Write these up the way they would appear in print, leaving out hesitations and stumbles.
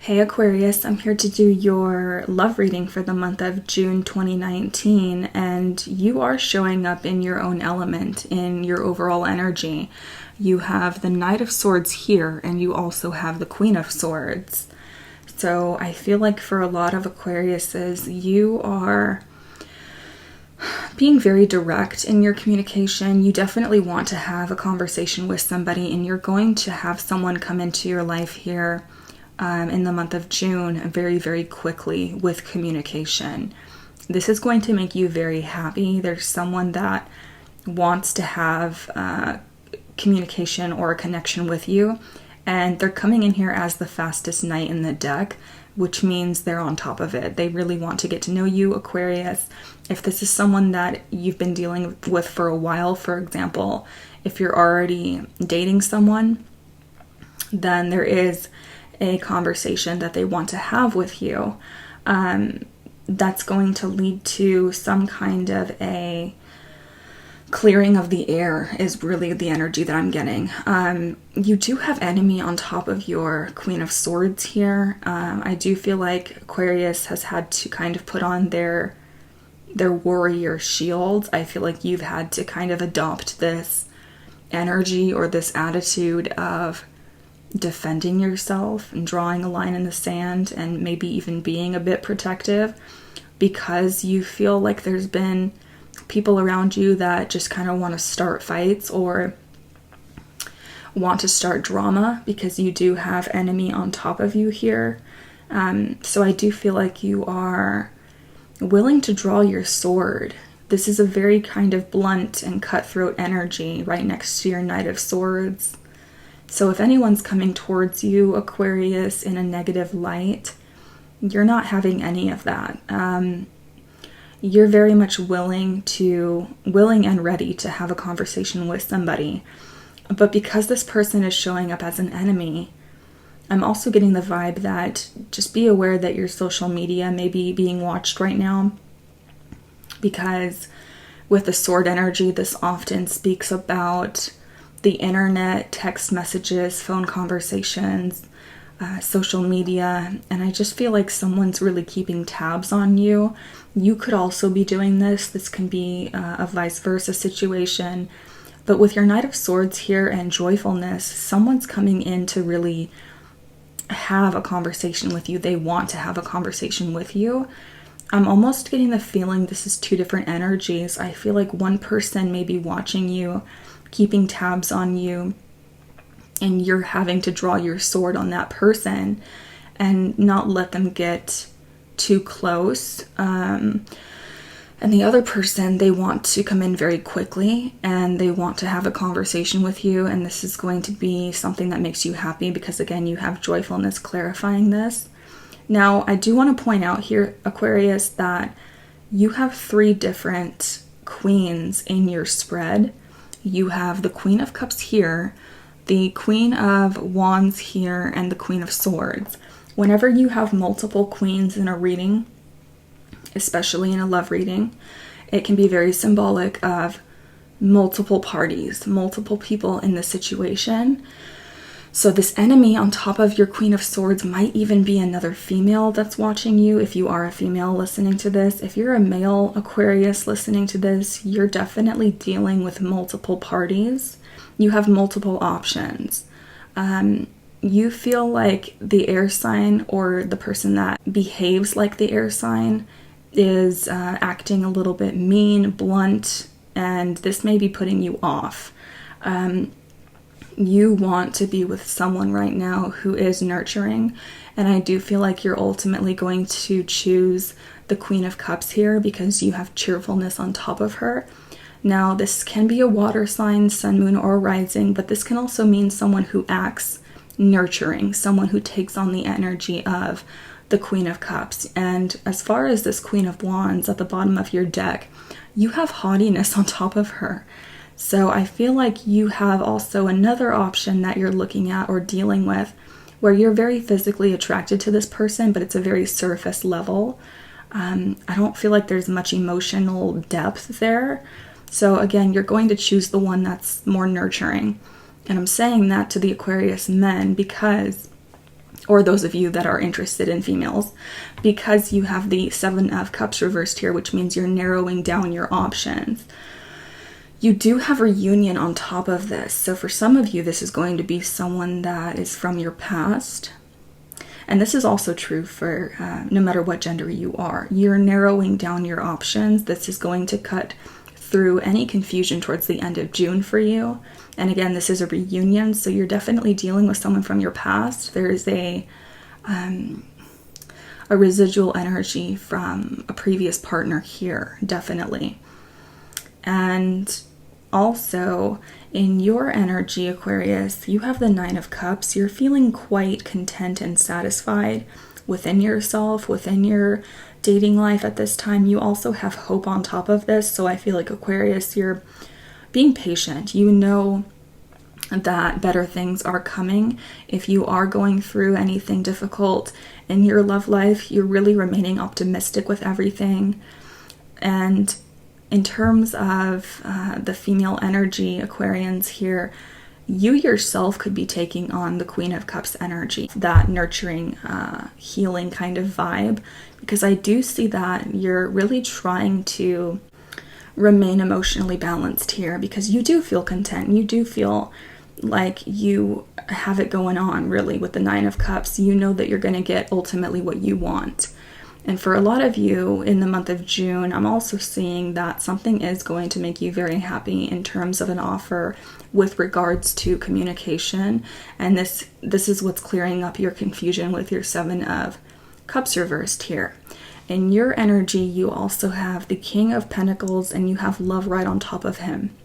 Hey Aquarius, I'm here to do your love reading for the month of June 2019, and you are showing up in your own element, in your overall energy. You have the Knight of Swords here, and you also have the Queen of Swords. So I feel like for a lot of Aquariuses, you are being very direct in your communication. You definitely want to have a conversation with somebody, and you're going to have someone come into your life here in the month of June very, very quickly with communication. This is going to make you very happy. There's someone that wants to have communication or a connection with you, and they're coming in here as the fastest knight in the deck, which means they're on top of it. They really want to get to know you, Aquarius. If this is someone that you've been dealing with for a while, for example, if you're already dating someone, then there is a conversation that they want to have with you that's going to lead to some kind of a clearing of the air is really the energy that I'm getting. You do have enemy on top of your Queen of Swords here. I do feel like Aquarius has had to kind of put on their warrior shield. I feel like you've had to kind of adopt this energy or this attitude of defending yourself and drawing a line in the sand and maybe even being a bit protective, because you feel like there's been people around you that just kind of want to start fights or want to start drama, because you do have enemy on top of you here. So I do feel like you are willing to draw your sword. This is a very kind of blunt and cutthroat energy right next to your Knight of Swords. So if anyone's coming towards you, Aquarius, in a negative light, you're not having any of that. You're very much willing and ready to have a conversation with somebody. But because this person is showing up as an enemy, I'm also getting the vibe that just be aware that your social media may be being watched right now, because with the sword energy, this often speaks about the internet, text messages, phone conversations, social media, and I just feel like someone's really keeping tabs on you. You could also be doing this. This can be a vice versa situation. But with your Knight of Swords here and joyfulness, someone's coming in to really have a conversation with you. They want to have a conversation with you. I'm almost getting the feeling this is two different energies. I feel like one person may be watching you, keeping tabs on you, and you're having to draw your sword on that person and not let them get too close. And the other person, they want to come in very quickly and they want to have a conversation with you, and this is going to be something that makes you happy because, again, you have joyfulness clarifying this. Now, I do want to point out here, Aquarius, that you have three different queens in your spread. You have the Queen of Cups here, the Queen of Wands here, and the Queen of Swords. Whenever you have multiple queens in a reading, especially in a love reading, it can be very symbolic of multiple parties, multiple people in the situation. So this enemy on top of your Queen of Swords might even be another female that's watching you, if you are a female listening to this. If you're a male Aquarius listening to this, you're definitely dealing with multiple parties. You have multiple options. You feel like the air sign or the person that behaves like the air sign is acting a little bit mean, blunt, and this may be putting you off. You want to be with someone right now who is nurturing, and I do feel like you're ultimately going to choose the Queen of Cups here because you have cheerfulness on top of her. Now, this can be a water sign, sun, moon, or rising, but this can also mean someone who acts nurturing, someone who takes on the energy of the Queen of Cups. And as far as this Queen of Wands at the bottom of your deck, you have haughtiness on top of her. So I feel like you have also another option that you're looking at or dealing with where you're very physically attracted to this person, but it's a very surface level. I don't feel like there's much emotional depth there. So again, you're going to choose the one that's more nurturing. And I'm saying that to the Aquarius men because or those of you that are interested in females, because you have the Seven of Cups reversed here, which means you're narrowing down your options. You do have reunion on top of this. So for some of you, this is going to be someone that is from your past. And this is also true for no matter what gender you are. You're narrowing down your options. This is going to cut through any confusion towards the end of June for you. And again, this is a reunion, so you're definitely dealing with someone from your past. There is a residual energy from a previous partner here, definitely. And also, in your energy, Aquarius, you have the Nine of Cups. You're feeling quite content and satisfied within yourself, within your dating life at this time. You also have hope on top of this. So I feel like, Aquarius, you're being patient. You know that better things are coming. If you are going through anything difficult in your love life, you're really remaining optimistic with everything. And in terms of the female energy, Aquarians here, you yourself could be taking on the Queen of Cups energy, that nurturing, healing kind of vibe, because I do see that you're really trying to remain emotionally balanced here, because you do feel content. You do feel like you have it going on, really, with the Nine of Cups. You know that you're going to get ultimately what you want. And for a lot of you in the month of June, I'm also seeing that something is going to make you very happy in terms of an offer with regards to communication. And this is what's clearing up your confusion with your Seven of Cups reversed here. In your energy, you also have the King of Pentacles, and you have love right on top of him.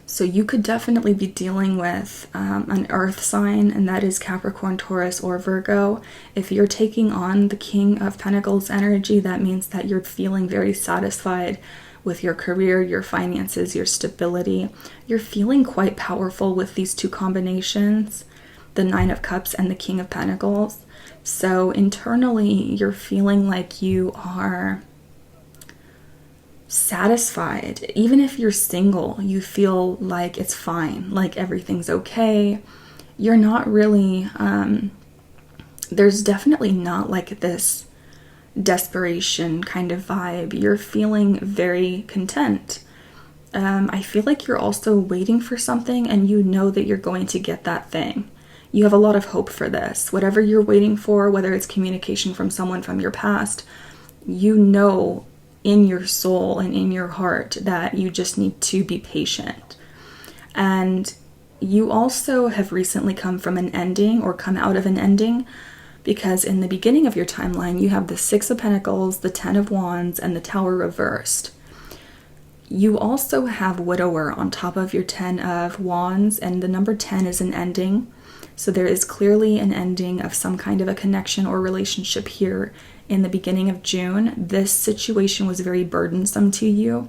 So you could definitely be dealing with an earth sign, and that is Capricorn, Taurus, or Virgo. If you're taking on the King of Pentacles energy, that means that you're feeling very satisfied with your career, your finances, your stability. You're feeling quite powerful with these two combinations, the Nine of Cups and the King of Pentacles. So internally, you're feeling like you are satisfied. Even if you're single, you feel like it's fine, like everything's okay. You're not really, there's definitely not like this desperation kind of vibe. You're feeling very content. I feel like you're also waiting for something, and you know that you're going to get that thing. You have a lot of hope for this. Whatever you're waiting for, whether it's communication from someone from your past, you know in your soul and in your heart that you just need to be patient. And you also have recently come from an ending, or come out of an ending, because in the beginning of your timeline, you have the Six of Pentacles, the Ten of Wands, and the Tower reversed. You also have Widower on top of your Ten of Wands, and the number 10 is an ending. So there is clearly an ending of some kind of a connection or relationship here in the beginning of June. This situation was very burdensome to you,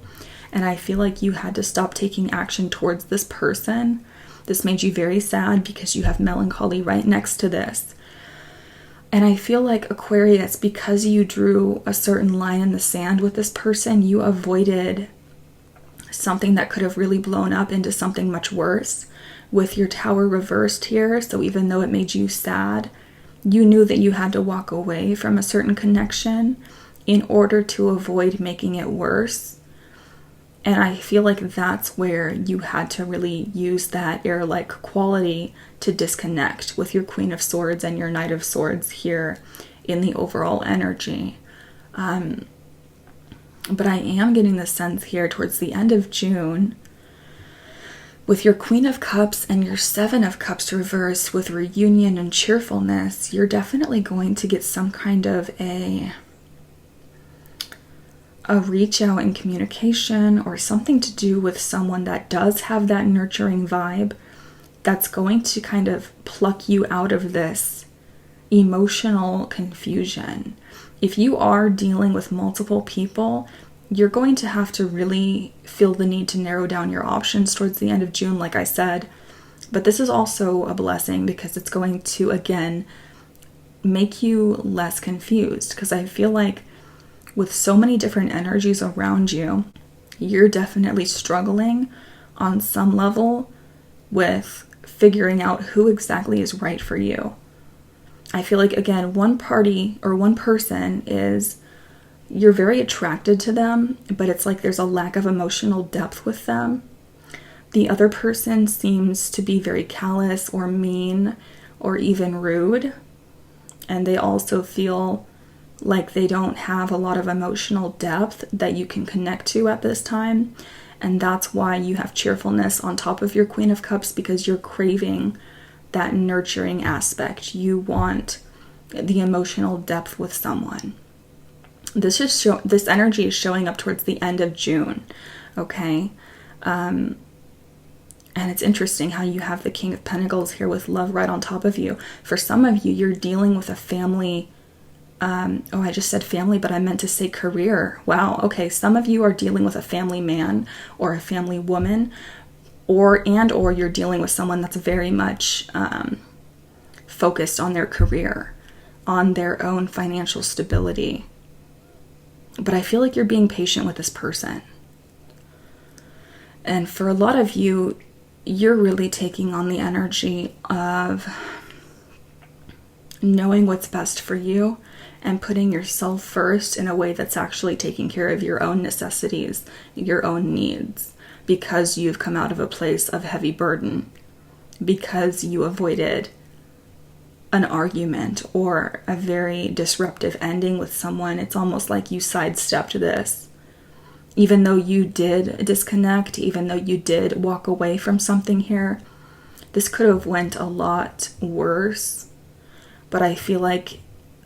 and I feel like you had to stop taking action towards this person. This made you very sad because you have melancholy right next to this. And I feel like, Aquarius, because you drew a certain line in the sand with this person, you avoided something that could have really blown up into something much worse with your Tower reversed here. So even though it made you sad, you knew that you had to walk away from a certain connection in order to avoid making it worse. And I feel like that's where you had to really use that air-like quality to disconnect with your Queen of Swords and your Knight of Swords here in the overall energy. But I am getting the sense here towards the end of June, with your Queen of Cups and your Seven of Cups reversed with reunion and cheerfulness, you're definitely going to get some kind of a reach out in communication, or something to do with someone that does have that nurturing vibe that's going to kind of pluck you out of this emotional confusion. If you are dealing with multiple people, you're going to have to really feel the need to narrow down your options towards the end of June, like I said. But this is also a blessing, because it's going to, again, make you less confused. Because I feel like with so many different energies around you, you're definitely struggling on some level with figuring out who exactly is right for you. I feel like, again, one party or one person is, you're very attracted to them, but it's like there's a lack of emotional depth with them. The other person seems to be very callous or mean or even rude. And they also feel like they don't have a lot of emotional depth that you can connect to at this time. And that's why you have cheerfulness on top of your Queen of Cups, because you're craving that nurturing aspect. You want the emotional depth with someone. This energy is showing up towards the end of June, okay? And it's interesting how you have the King of Pentacles here with love right on top of you. For some of you, you're dealing with a family. I just said family, but I meant to say career. Wow, okay. Some of you are dealing with a family man or a family woman, or you're dealing with someone that's very much focused on their career, on their own financial stability. But I feel like you're being patient with this person. And for a lot of you, you're really taking on the energy of knowing what's best for you and putting yourself first in a way that's actually taking care of your own necessities, your own needs, because you've come out of a place of heavy burden, because you avoided an argument or a very disruptive ending with someone. It's almost like you sidestepped this. Even though you did disconnect, even though you did walk away from something here, this could have went a lot worse. But I feel like,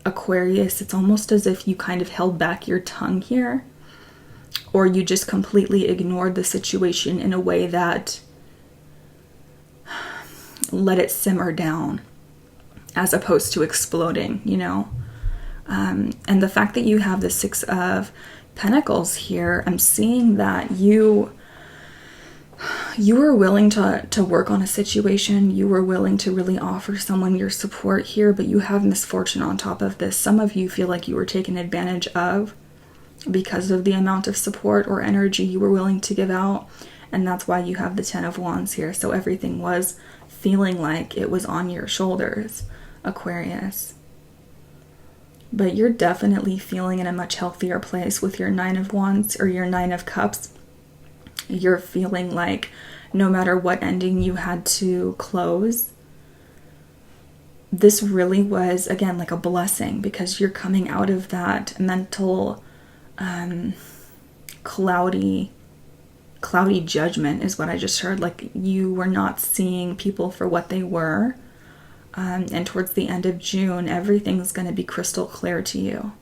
Aquarius, it's almost as if you kind of held back your tongue here, or you just completely ignored the situation in a way that let it simmer down, as opposed to exploding, you know? And the fact that you have the Six of Pentacles here, I'm seeing that you were willing to work on a situation. You were willing to really offer someone your support here, but you have misfortune on top of this. Some of you feel like you were taken advantage of because of the amount of support or energy you were willing to give out, and that's why you have the Ten of Wands here. So everything was feeling like it was on your shoulders, Aquarius. But you're definitely feeling in a much healthier place with your Nine of Wands or your Nine of Cups. You're feeling like no matter what ending you had to close, this really was, again, like a blessing, because you're coming out of that mental cloudy judgment is what I just heard. Like you were not seeing people for what they were. And towards the end of June, everything's going to be crystal clear to you.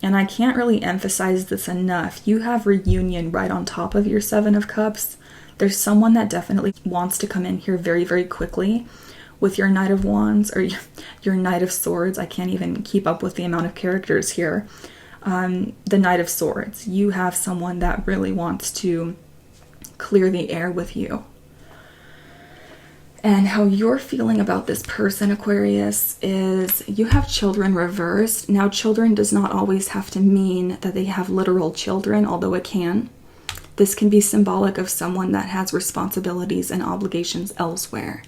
And I can't really emphasize this enough. You have reunion right on top of your Seven of Cups. There's someone that definitely wants to come in here very, very quickly with your Knight of Wands or your Knight of Swords. I can't even keep up with the amount of characters here. The Knight of Swords. You have someone that really wants to clear the air with you. And how you're feeling about this person, Aquarius, is you have children reversed. Now, children does not always have to mean that they have literal children, although it can. This can be symbolic of someone that has responsibilities and obligations elsewhere.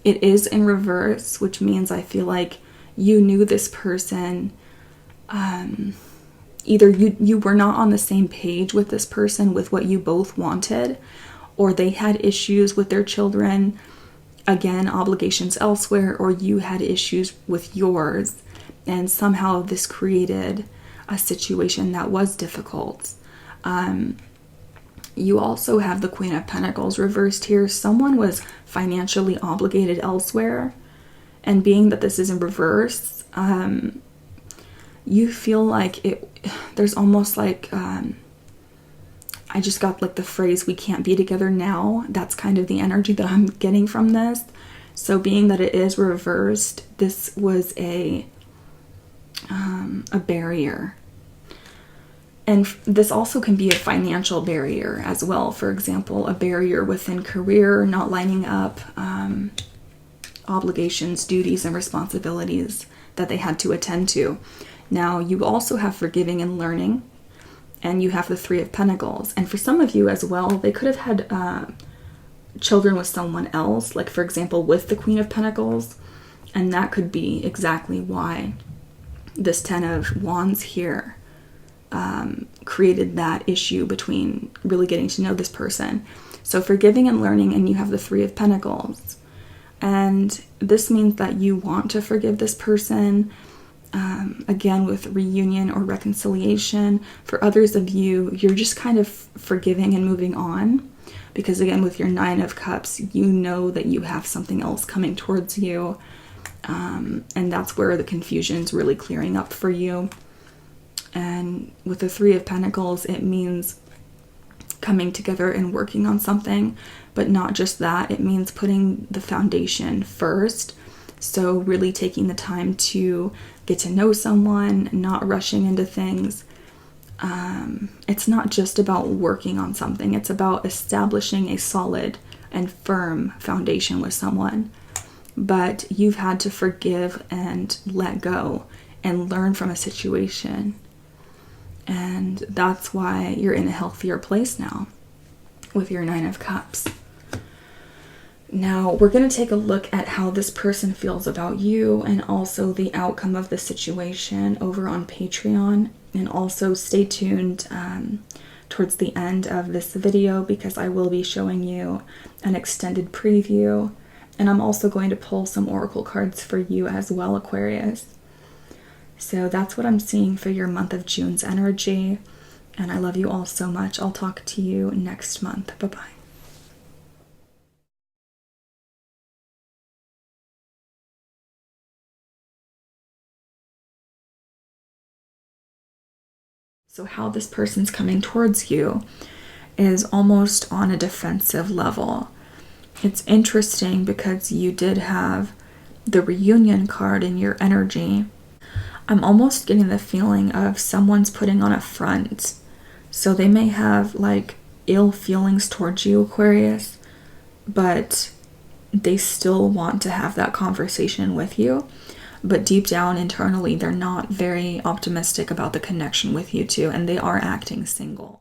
It is in reverse, which means I feel like you knew this person. Either you were not on the same page with this person with what you both wanted, or they had issues with their children. Again, obligations elsewhere, or you had issues with yours, and somehow this created a situation that was difficult. You also have the Queen of Pentacles reversed here. Someone was financially obligated elsewhere, and being that this is in reverse, you feel like there's almost like, I just got like the phrase, we can't be together now. That's kind of the energy that I'm getting from this. So being that it is reversed, this was a barrier. And this also can be a financial barrier as well. For example, a barrier within career, not lining up, obligations, duties, and responsibilities that they had to attend to. Now, you also have forgiving and learning. And you have the Three of Pentacles. And for some of you as well, they could have had children with someone else. Like, for example, with the Queen of Pentacles. And that could be exactly why this Ten of Wands here created that issue between really getting to know this person. So forgiving and learning, and you have the Three of Pentacles. And this means that you want to forgive this person, again, with reunion or reconciliation. For others of you, you're just kind of forgiving and moving on. Because again, with your Nine of Cups, you know that you have something else coming towards you. And that's where the confusion is really clearing up for you. And with the Three of Pentacles, it means coming together and working on something. But not just that, it means putting the foundation first. So really taking the time to get to know someone, not rushing into things. It's not just about working on something. It's about establishing a solid and firm foundation with someone. But you've had to forgive and let go and learn from a situation. And that's why you're in a healthier place now with your Nine of Cups. Now, we're going to take a look at how this person feels about you and also the outcome of the situation over on Patreon. And also stay tuned towards the end of this video because I will be showing you an extended preview. And I'm also going to pull some oracle cards for you as well, Aquarius. So that's what I'm seeing for your month of June's energy. And I love you all so much. I'll talk to you next month. Bye-bye. So how this person's coming towards you is almost on a defensive level. It's interesting because you did have the reunion card in your energy. I'm almost getting the feeling of someone's putting on a front. So they may have like ill feelings towards you, Aquarius, but they still want to have that conversation with you. But deep down internally, they're not very optimistic about the connection with you two, and they are acting single.